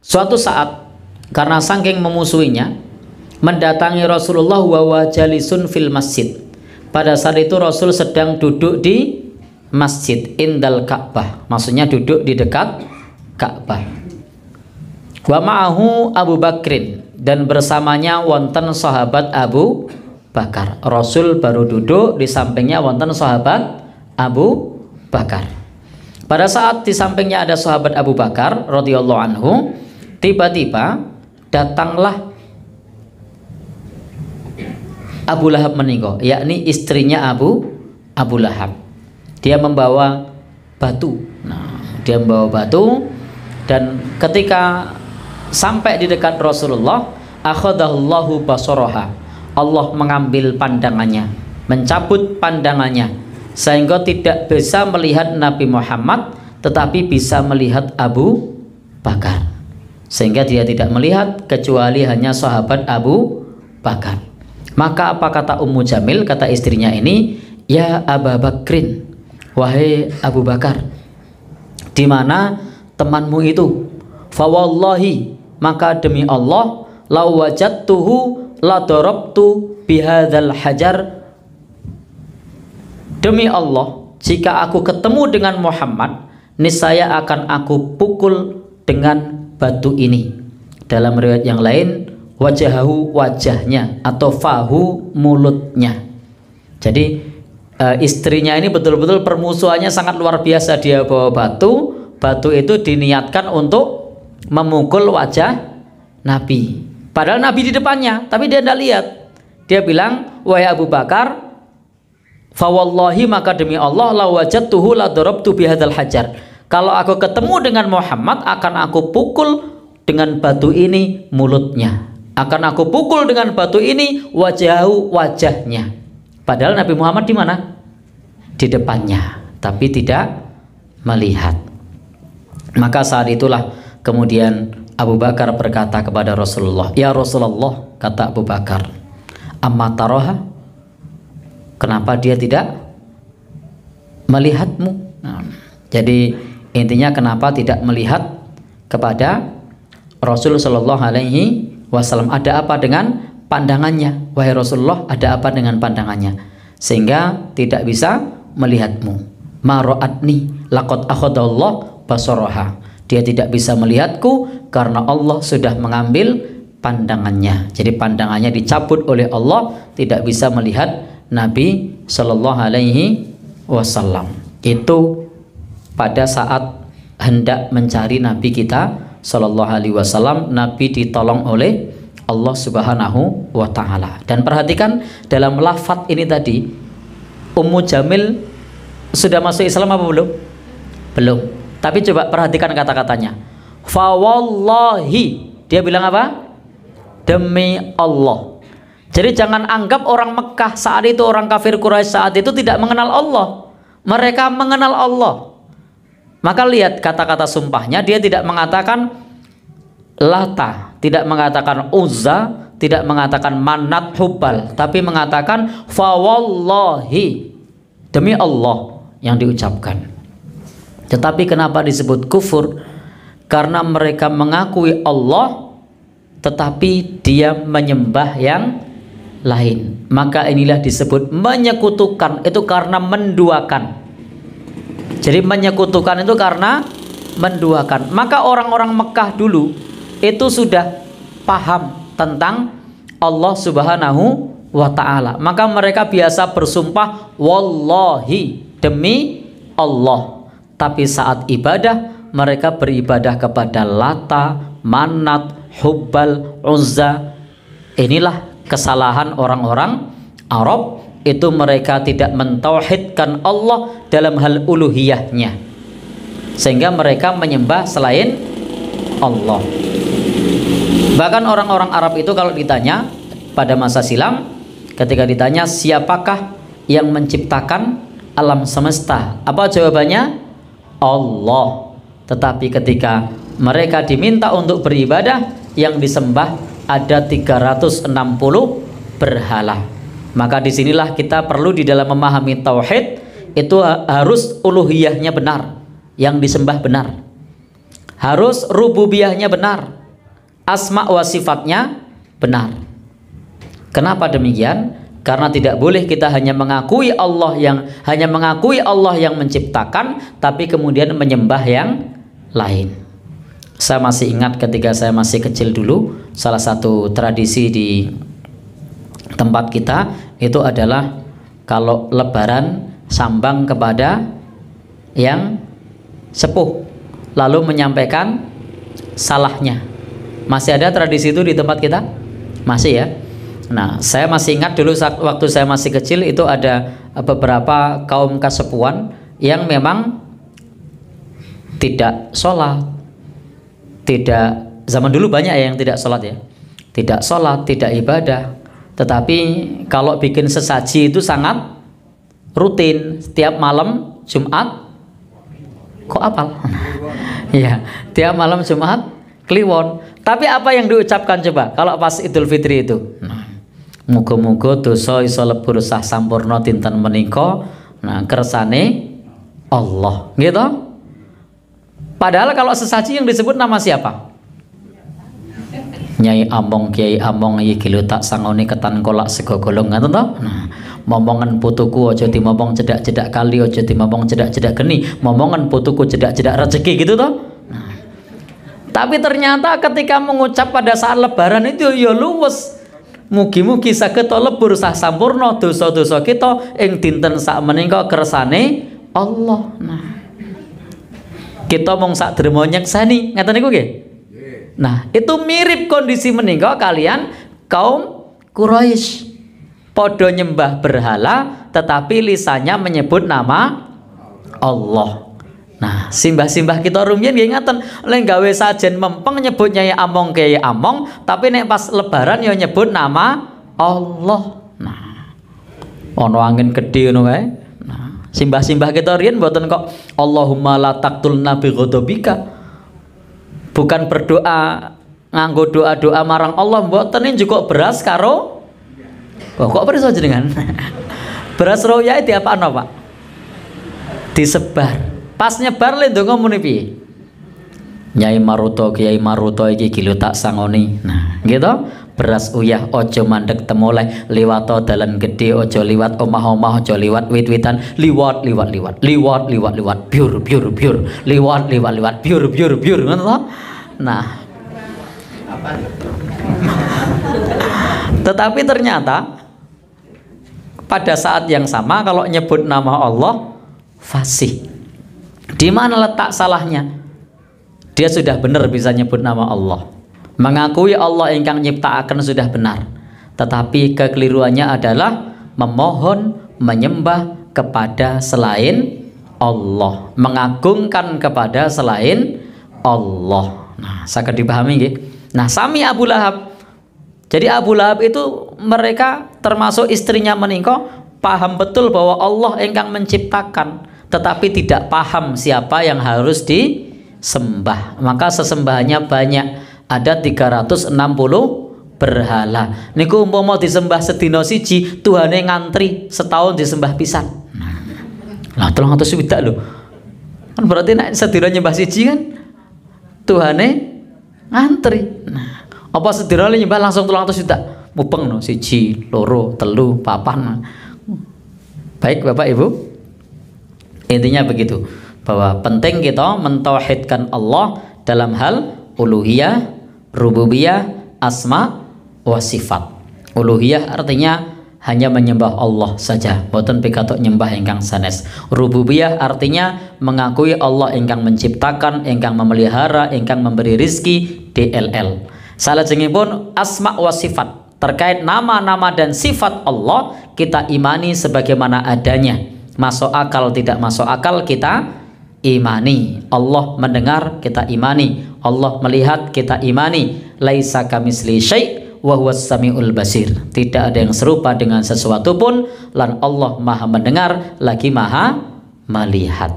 Suatu saat karena saking memusuhinya, mendatangi Rasulullah wa jalisun fil masjid. Pada saat itu Rasul sedang duduk di masjid indal Ka'bah, maksudnya duduk di dekat Ka'bah. Wa ma'ahu Abu Bakrin, dan bersamanya wonten sahabat Abu Bakar. Rasul baru duduk, di sampingnya wonten sahabat Abu Bakar. Pada saat di sampingnya ada sahabat Abu Bakar radhiyallahu anhu, tiba-tiba datanglah Abu Lahab meninggal, yakni istrinya Abu Lahab. Dia membawa batu. Dia membawa batu, dan ketika sampai di dekat Rasulullah, akhadallahu basaraha. Allah mengambil pandangannya, mencabut pandangannya, sehingga tidak bisa melihat Nabi Muhammad, tetapi bisa melihat Abu Bakar. Sehingga dia tidak melihat kecuali hanya sahabat Abu Bakar. Maka apa kata Ummu Jamil, kata istrinya ini, ya Abu Bakrin, wahai Abu Bakar, di mana temanmu itu? Fawallahi, maka demi Allah, lau wajadtuhu la darabtu bihadzal hajar. Demi Allah, jika aku ketemu dengan Muhammad, niscaya akan aku pukul dengan batu ini. Dalam riwayat yang lain, wajahahu, wajahnya, atau fahu, mulutnya. Jadi istrinya ini betul-betul permusuhannya sangat luar biasa. Dia bawa batu, batu itu diniatkan untuk memukul wajah Nabi. Padahal Nabi di depannya, tapi dia tidak lihat. Dia bilang, wahai Abu Bakar, fawallahi, maka demi Allah, la wajadtuhu la darabtu bihadzal hajar. Kalau aku ketemu dengan Muhammad, akan aku pukul dengan batu ini mulutnya. Akan aku pukul dengan batu ini wajahu, wajahnya. Padahal Nabi Muhammad di mana? Di depannya, tapi tidak melihat. Maka saat itulah kemudian Abu Bakar berkata kepada Rasulullah, ya Rasulullah, kata Abu Bakar, amma taroha, kenapa dia tidak melihatmu? Jadi intinya kenapa tidak melihat kepada Rasul Shallallahu Alaihi Wasallam? Ada apa dengan pandangannya? Wahai Rasulullah, ada apa dengan pandangannya sehingga tidak bisa melihatmu? Maro'atni laqad akhadallah basaraha. Dia tidak bisa melihatku karena Allah sudah mengambil pandangannya. Jadi pandangannya dicabut oleh Allah, tidak bisa melihat Nabi Shallallahu Alaihi Wasallam. Itu pada saat hendak mencari Nabi kita Shallallahu Alaihi Wasallam. Nabi ditolong oleh Allah Subhanahu wa Ta'ala. Dan perhatikan dalam lafaz ini tadi, Ummu Jamil sudah masuk Islam apa belum? Belum. Tapi coba perhatikan kata-katanya. Fawallahi, dia bilang apa? Demi Allah. Jadi jangan anggap orang Mekah saat itu, orang kafir Quraisy saat itu tidak mengenal Allah. Mereka mengenal Allah. Maka lihat kata-kata sumpahnya, dia tidak mengatakan Lata, tidak mengatakan Uzza, tidak mengatakan Manat, Hubal, tapi mengatakan fawallahi, demi Allah yang diucapkan. Tetapi kenapa disebut kufur? Karena mereka mengakui Allah tetapi dia menyembah yang lain. Maka inilah disebut menyekutukan, itu karena menduakan. Jadi menyekutukan itu karena menduakan. Maka orang-orang Mekah dulu itu sudah paham tentang Allah Subhanahu wa Ta'ala. Maka mereka biasa bersumpah wallahi, demi Allah. Tapi saat ibadah mereka beribadah kepada Lata, Manat, Hubbal, Uzza. Inilah kesalahan orang-orang Arab, itu mereka tidak mentauhidkan Allah dalam hal uluhiyahnya, sehingga mereka menyembah selain Allah. Bahkan orang-orang Arab itu kalau ditanya pada masa silam, ketika ditanya siapakah yang menciptakan alam semesta, apa jawabannya? Allah. Tetapi ketika mereka diminta untuk beribadah, yang disembah ada 360 berhala. Maka disinilah kita perlu di dalam memahami tauhid, itu harus uluhiyahnya benar, yang disembah benar. harus rububiyahnya benar, asma wa sifatnya benar. Kenapa demikian? Karena tidak boleh kita hanya mengakui Allah yang menciptakan, tapi kemudian menyembah yang lain. Saya masih ingat ketika saya masih kecil dulu, salah satu tradisi di tempat kita itu adalah kalau lebaran sambang kepada yang sepuh, lalu menyampaikan salahnya. Masih ada tradisi itu di tempat kita? Masih ya? Nah, saya masih ingat dulu waktu saya masih kecil itu ada beberapa kaum kasepuan yang memang tidak sholat, zaman dulu banyak yang tidak sholat ya, tidak sholat, tidak ibadah, tetapi kalau bikin sesaji itu sangat rutin, setiap malam Jumat, kok apal? Ya, tiap malam Jumat kliwon. Tapi apa yang diucapkan coba kalau pas Idul Fitri itu? Muga-muga dosa iso lebur sah sampurna dinten menika, kersane Allah, gitu. Padahal kalau sesaji yang disebut nama siapa? Nyai Among, Kiai Among iki lho tak sangoni ketan kolak sego golong, ngoten to? Momongan putuku aja dimomong cedak-cedak kali, aja dimomong cedak-cedak geni, momongan putuku cedak-cedak rezeki, gitu toh. Tapi ternyata ketika mengucap pada saat lebaran itu ya luwes. Mugi-mugi saged lebur sah sampurna dosa-dosa kita ing dinten sak menika kersane Allah. Kita mung sak derma nyeksani, ngaten niku nggih. Nah, itu mirip kondisi menika kalian kaum Quraisy. Podo nyembah berhala tetapi lisannya menyebut nama Allah. Nah, simbah-simbah kita rumiyin nggih ngaten, lek gawe sajen mempeng nyebut Nyai Among Kiai Among, tapi nek pas lebaran ya nyebut nama Allah. Nah, ono angin gede ngono kae. Nah, simbah-simbah kita riyen mboten kok Allahumma la taqtulna bi ghadabika. Bukan berdoa nganggo doa-doa marang Allah, mboten juga beras karo kok beras jenengan. Beras roya itu apaan Pak? Disebar. Pas nyebar le ndonga muni piye? Nyai Maruto, Kiai Maruto iki kilo tak sangoni. Nah, gitu. Beras uyah ojo mandek temoleh, liwat dalan gede ojo liwat omah-omah, ojo liwat wit-witan, liwat biur liwat biur ngono to. Nah, tetapi ternyata pada saat yang sama kalau nyebut nama Allah fasih. Di mana letak salahnya? Dia sudah benar bisa nyebut nama Allah, mengakui Allah ingkang nyiptaaken sudah benar, tetapi kekeliruannya adalah memohon menyembah kepada selain Allah, mengagungkan kepada selain Allah. Nah, saged dipahami nggih. Nah, sami Abu Lahab. Jadi Abu Lahab itu mereka termasuk istrinya menika paham betul bahwa Allah ingkang menciptakan, tetapi tidak paham siapa yang harus disembah. Maka sesembahannya banyak, ada 360 berhala. Niku umpama disembah sedina siji, Tuhane ngantri setahun disembah pisan. Lah 300 swidak lho. Kan berarti nek sedina nyembah siji kan Tuhane ngantri. Nah, apa sedina nyembah langsung 300 swidak? Mupeng no, siji, loro, telu, papan. Baik Bapak Ibu, intinya begitu, bahwa penting kita mentauhidkan Allah dalam hal uluhiyah, rububiyah, asma wa sifat. Uluhiyah artinya hanya menyembah Allah saja, boten pikatuk nyembah ingkang sanes. Rububiyah artinya mengakui Allah ingkang menciptakan, ingkang memelihara, ingkang memberi rizki, DLL. Salajengipun asma wa sifat, terkait nama-nama dan sifat Allah kita imani sebagaimana adanya. Masuk akal tidak masuk akal kita imani. Allah mendengar kita imani, Allah melihat kita imani. Laisa kamitsli syai' wa huwas samiul basir. Tidak ada yang serupa dengan sesuatu pun, lan Allah Maha mendengar lagi Maha melihat.